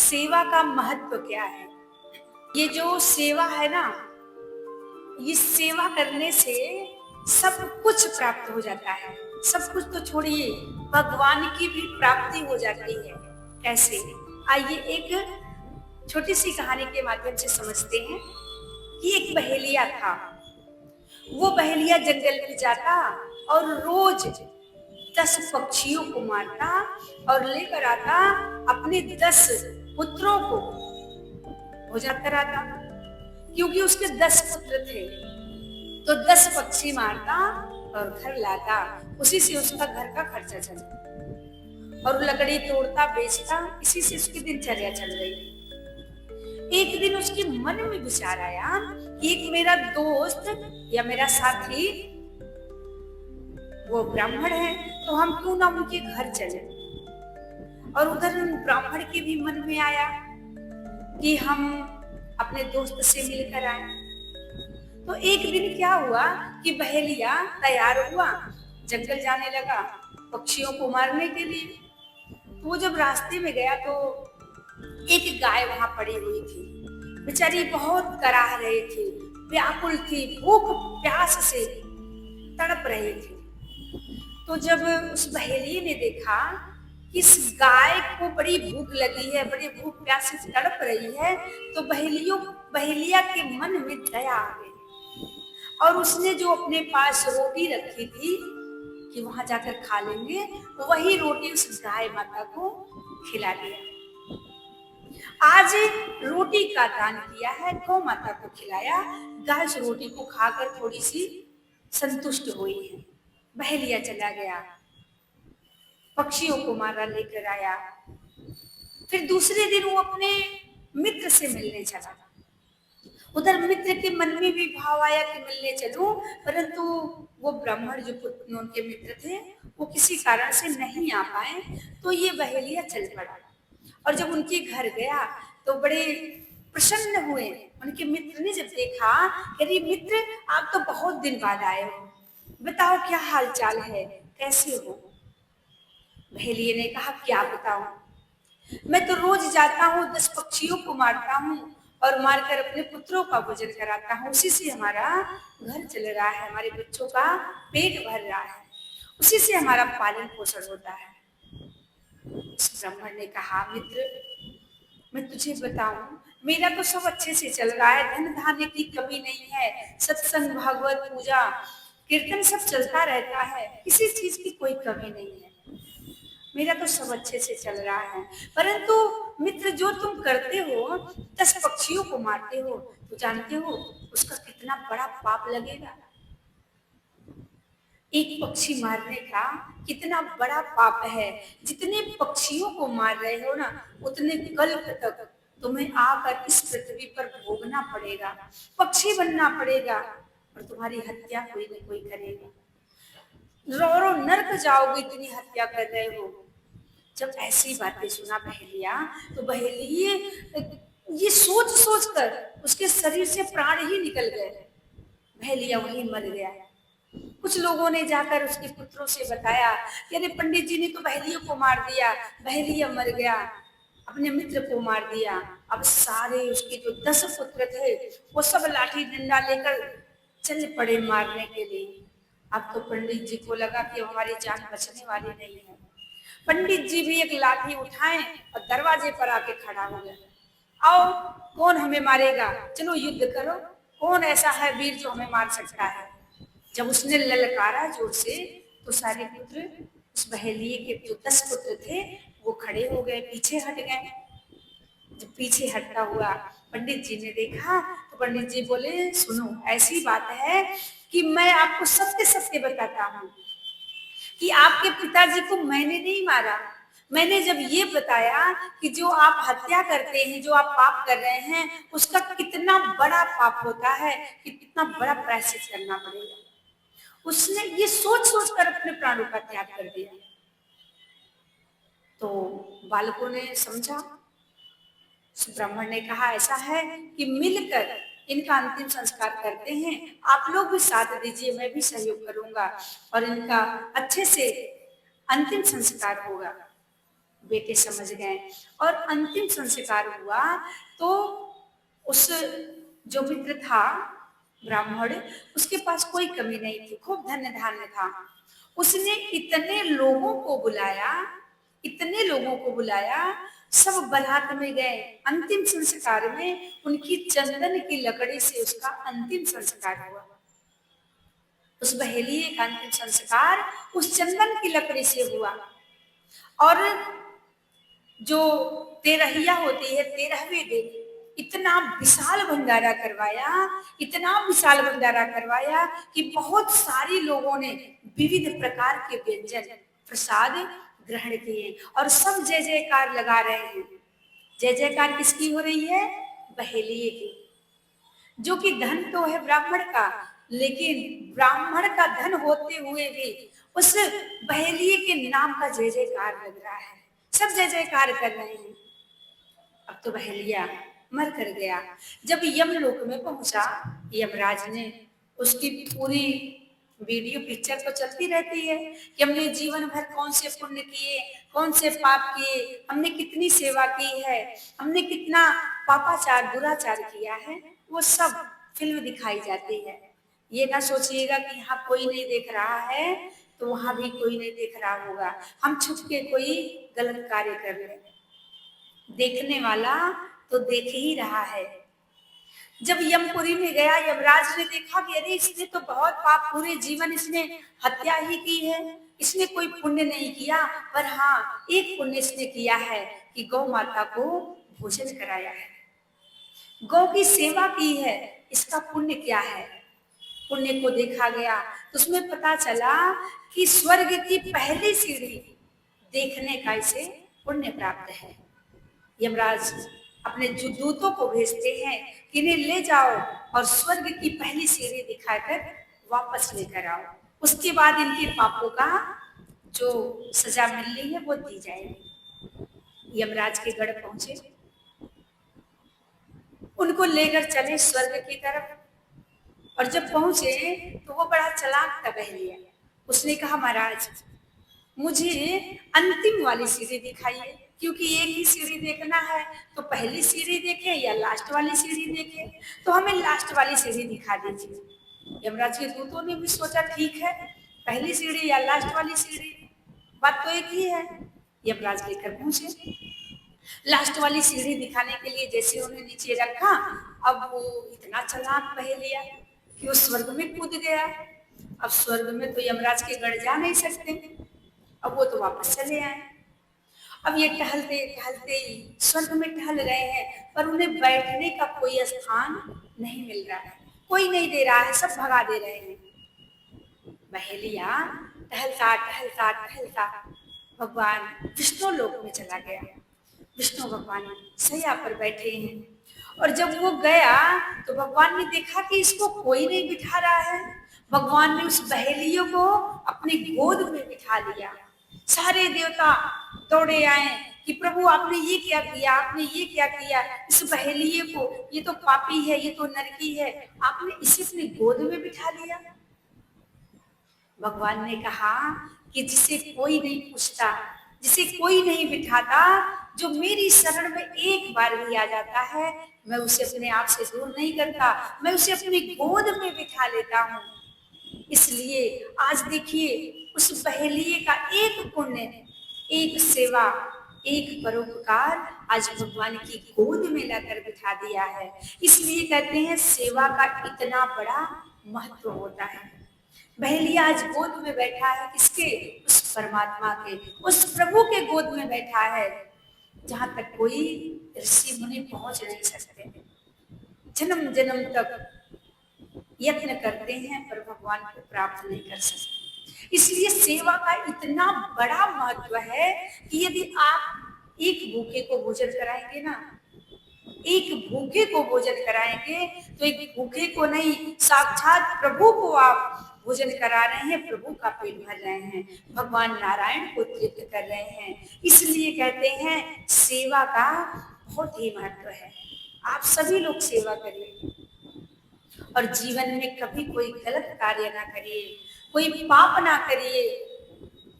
सेवा का महत्व क्या है। ये जो सेवा है ना, ये सेवा करने से सब कुछ प्राप्त हो जाता है। सब कुछ तो छोड़िए, भगवान की भी प्राप्ति हो जाती है। कैसे? आइए एक छोटी सी कहानी के माध्यम से समझते हैं कि एक बहेलिया था। वो बहेलिया जंगल में जाता और रोज 10 पक्षियों को मारता और लेकर आता अपने 10 पुत्रों को भोजन कराता। क्योंकि उसके 10 पुत्र थे, तो 10 पक्षी मारता और घर लाता। उसी से उसका घर का खर्चा चलता और लकड़ी तोड़ता बेचता, इसी से उसकी दिनचर्या चल रही। एक दिन उसके मन में विचार आया कि एक मेरा दोस्त या मेरा साथी वो ब्राह्मण है, तो हम क्यों ना उनके घर चले। और उधर ब्राह्मण के भी मन में आया कि हम अपने दोस्त से मिलकर आए। तो एक दिन क्या हुआ कि बहेलिया तैयार हुआ, जंगल जाने लगा पक्षियों को मारने के लिए। तो वो जब रास्ते में गया तो एक गाय वहां पड़ी हुई थी। बेचारी बहुत कराह रही थी, व्याकुल थी, भूख प्यास से तड़प रही थी। तो जब उस बहेलिये ने देखा कि इस गाय को बड़ी भूख लगी है, बड़ी भूख प्यास से तड़प रही है, तो बहेलिया के मन में दया आ गई और उसने जो अपने पास रोटी रखी थी कि वहां जाकर खा लेंगे, वही रोटी उस गाय माता को खिला दिया। आज रोटी का दान किया है, गौ माता को खिलाया। गाय उस रोटी को खाकर थोड़ी सी संतुष्ट हुई है। बहेलिया चला गया, पक्षियों को मारा लेकर आया। फिर दूसरे दिन वो अपने मित्र से मिलने चला। उधर मित्र के मन में भी भाव आया कि मिलने चलूं, परंतु वो ब्राह्मण जो उनके मित्र थे वो किसी कारण से नहीं आ पाए। तो ये बहेलिया चल पड़ा और जब उनके घर गया तो बड़े प्रसन्न हुए। उनके मित्र ने जब देखा, अरे मित्र आप तो बहुत दिन बाद आए हो, बताओ क्या हाल चाल है, कैसे हो। बहेलिये ने कहा क्या बताऊं, मैं तो रोज जाता हूँ 10 पक्षियों को मारता हूँ और मारकर अपने पुत्रों का भोजन कराता हूँ। उसी से हमारा घर चल रहा है, हमारे बच्चों का पेट भर रहा है, उसी से हमारा पालन पोषण होता है। उस ब्राह्मण ने कहा मित्र, मैं तुझे बताऊं, मेरा तो सब अच्छे से चल रहा है, धन धान्य की कमी नहीं है, सत्संग भागवत पूजा कीर्तन सब चलता रहता है, किसी चीज की कोई कमी नहीं है, मेरा तो सब अच्छे से चल रहा है। परंतु मित्र जो तुम करते हो, 10 पक्षियों को मारते हो, तो जानते हो उसका कितना बड़ा पाप लगेगा। एक पक्षी मारने का कितना बड़ा पाप है। जितने पक्षियों को मार रहे हो ना, उतने कल्प तक तुम्हें आकर इस पृथ्वी पर भोगना पड़ेगा, पक्षी बनना पड़ेगा और तुम्हारी हत्या कोई न कोई करेगा। रो रो नर्क जाओगे, इतनी हत्या कर रहे हो। जब ऐसी बातें सुना बहेलिया, तो बहेलिये ये सोच सोच कर उसके शरीर से प्राण ही निकल गए। बहेलिया वहीं मर गया। कुछ लोगों ने जाकर उसके पुत्रों से बताया कि अरे पंडित जी ने तो बहेलिया को मार दिया, बहेलिया मर गया, अपने मित्र को मार दिया। अब सारे उसके जो 10 पुत्र थे वो सब लाठी डंडा लेकर चल पड़े मारने के लिए। अब तो पंडित जी को लगा कि हमारी जान बचने वाली नहीं है। पंडित जी भी एक लाठी उठाए और दरवाजे पर आके खड़ा हो गया, आओ कौन हमें मारेगा, चलो युद्ध करो, कौन ऐसा है वीर जो हमें मार सकता है। जब उसने ललकारा जोर से, तो सारे पुत्र उस बहेलिये के जो 10 पुत्र थे वो खड़े हो गए, पीछे हट गए। जब पीछे हटता हुआ पंडित जी ने देखा, तो पंडित जी बोले सुनो, ऐसी बात है कि मैं आपको सत्य सत्य बताता हूँ कि आपके पिताजी को मैंने नहीं मारा। मैंने जब ये बताया कि जो आप हत्या करते हैं, जो आप पाप कर रहे हैं, उसका कितना बड़ा पाप होता है, कि कितना बड़ा प्रायश्चित करना पड़ेगा, उसने ये सोच सोच कर अपने प्राणों का त्याग कर दिया। तो बालकों ने समझा। ब्राह्मण ने कहा ऐसा है कि मिलकर इनका अंतिम संस्कार करते हैं, आप लोग भी साथ दीजिए, मैं भी सहयोग करूंगा और इनका अच्छे से अंतिम संस्कार होगा। बेटे समझ गए और अंतिम संस्कार हुआ। तो उस जो मित्र था ब्राह्मण, उसके पास कोई कमी नहीं थी, खूब धन्य धान्य था। उसने इतने लोगों को बुलाया, इतने लोगों को बुलाया, सब बारात में गए। अंतिम संस्कार में उनकी चंदन की लकड़ी से उसका अंतिम संस्कार हुआ। उस बहेलिये का अंतिम संस्कार उस चंदन की लकड़ी से हुआ। और जो तेरहिया होती है, 13वें दिन इतना विशाल भंडारा करवाया, इतना विशाल भंडारा करवाया कि बहुत सारे लोगों ने विविध प्रकार के व्यंजन प्रसाद ग्रहण किए और सब जय जयकार लगा रहे हैं। जय जयकार किसकी हो रही है? बहेलिये की। जो कि धन तो है ब्राह्मण का, लेकिन ब्राह्मण का धन होते हुए भी उस बहेलिये के नाम का जय जयकार लग रहा है, सब जय जयकार कर रहे हैं। अब तो बहेलिया मर कर गया। जब यमलोक में पहुंचा, यमराज ने उसकी पूरी वीडियो पिक्चर तो चलती रहती है कि हमने जीवन भर कौन से पुण्य किए, कौन से पाप किए, हमने कितनी सेवा की है, हमने कितना पापाचार दुराचार किया है, वो सब फिल्म दिखाई जाती है। ये ना सोचिएगा कि यहाँ कोई नहीं देख रहा है तो वहां भी कोई नहीं देख रहा होगा, हम छुप के कोई गलत कार्य कर रहे हैं। देखने वाला तो देख ही रहा है। जब यमपुरी में गया, यमराज ने देखा कि अरे इसने तो बहुत पाप, पूरे जीवन इसने हत्या ही की है, इसने कोई पुण्य नहीं किया, पर हाँ एक पुण्य इसने किया है कि गौ माता को भोजन कराया है, गौ की सेवा की है, इसका पुण्य क्या है। पुण्य को देखा गया तो उसमें पता चला कि स्वर्ग की पहली सीढ़ी देखने का इसे पुण्य प्राप्त है। यमराज अपने दूतों को भेजते हैं कि इन्हें ले जाओ और स्वर्ग की पहली सीढ़ी दिखाकर वापस लेकर आओ, उसके बाद इनके पापों का जो सजा मिलनी है वो दी जाएगी। यमराज के गढ़ पहुंचे, उनको लेकर चले स्वर्ग की तरफ। और जब पहुंचे तो वो बड़ा चालाक था बहेलिया। उसने कहा महाराज मुझे अंतिम वाली सीढ़ी दिखाइए, क्योंकि एक ही सीढ़ी देखना है, तो पहली सीढ़ी देखे या लास्ट वाली सीढ़ी देखे, तो हमें लास्ट वाली सीढ़ी दिखा दीजिए। यमराज के दूतों ने भी सोचा ठीक है, पहली सीढ़ी या लास्ट वाली सीढ़ी, बात तो एक ही है। यमराज लेकर पहुंचे, लास्ट वाली सीढ़ी दिखाने के लिए जैसे उन्हें नीचे रखा, अब वो इतना चालाक बहेलिया कि वो स्वर्ग में कूद गया। अब स्वर्ग में तो यमराज के गढ़ जा नहीं सकते, अब वो तो वापस चले आए। अब ये टहलते टहलते ही स्वर्ग में टहल रहे हैं, पर उन्हें बैठने का कोई स्थान नहीं मिल रहा है, कोई नहीं दे रहा है, सब भगा दे रहे हैं। बहेलिया टहलता टहलता टहलता भगवान विष्णु लोक में चला गया। विष्णु भगवान सैया पर बैठे हैं, और जब वो गया तो भगवान ने देखा कि इसको कोई नहीं बिठा रहा है। भगवान ने उस बहेलियों को अपनी गोद में बिठा लिया। सारे देवता दौड़े आए कि प्रभु आपने ये क्या किया, आपने ये क्या किया, इस बहेलिये को, ये तो पापी है, ये तो नरकी है, आपने इसे अपनी गोद में बिठा लिया। भगवान ने कहा कि जिसे कोई नहीं पूछता, जिसे कोई नहीं बिठाता, जो मेरी शरण में एक बार भी आ जाता है, मैं उसे अपने आप से दूर नहीं करता, मैं उसे अपनी गोद में बिठा लेता हूँ। इसलिए आज देखिए उस बहेलिये का एक पुण्य, एक सेवा, एक परोपकार आज भगवान की गोद में लाकर बिठा दिया है। इसलिए कहते हैं सेवा का इतना बड़ा महत्व होता है। बहेलिया आज गोद में बैठा है किसके? उस परमात्मा के, उस प्रभु के गोद में बैठा है, जहां तक कोई ऋषि मुनि पहुंच नहीं सकते। जन्म जन्म तक यत्न करते हैं पर भगवान को प्राप्त नहीं कर सकते। इसलिए सेवा का इतना बड़ा महत्व है कि यदि आप एक भूखे को भोजन कराएंगे ना, एक भूखे को भोजन कराएंगे तो एक भूखे को नहीं, साक्षात प्रभु को आप भोजन करा रहे हैं, प्रभु का पेट भर रहे हैं, भगवान नारायण को तृप्त कर रहे हैं। इसलिए कहते हैं सेवा का बहुत ही महत्व है। आप सभी लोग सेवा करिए और जीवन में कभी कोई गलत कार्य ना करिए, कोई पाप ना करिए।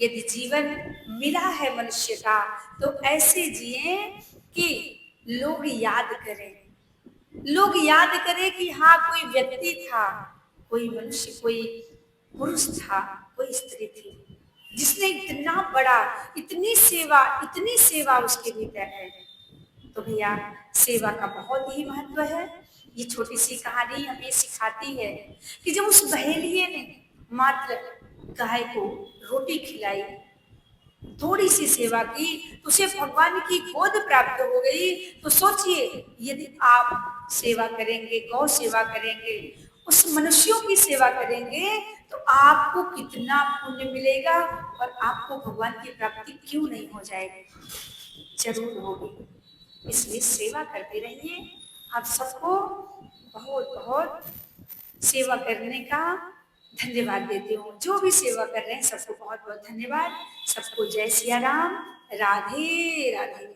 यदि जीवन मिला है मनुष्य का तो ऐसे जिए कि लोग याद करें, लोग याद करें कि हाँ कोई व्यक्ति था, कोई मनुष्य, कोई पुरुष था, कोई स्त्री थी जिसने इतना बड़ा, इतनी सेवा उसके भीतर है। तो भैया सेवा का बहुत ही महत्व है। ये छोटी सी कहानी हमें सिखाती है कि जब उस बहेलिए ने मात्र गाय को रोटी खिलाई, थोड़ी सी सेवा की, तो उसे भगवान की गोद प्राप्त हो गई। तो सोचिए यदि आप सेवा करेंगे, गौ सेवा करेंगे, उस मनुष्यों की सेवा करेंगे तो आपको कितना पुण्य मिलेगा और आपको भगवान की प्राप्ति क्यों नहीं हो जाएगी, जरूर होगी। इसलिए सेवा करते रहिए। आप सबको बहुत बहुत सेवा करने का धन्यवाद देती हूँ। जो भी सेवा कर रहे हैं सबको बहुत बहुत धन्यवाद। सबको जय सिया राम, राधे राधे।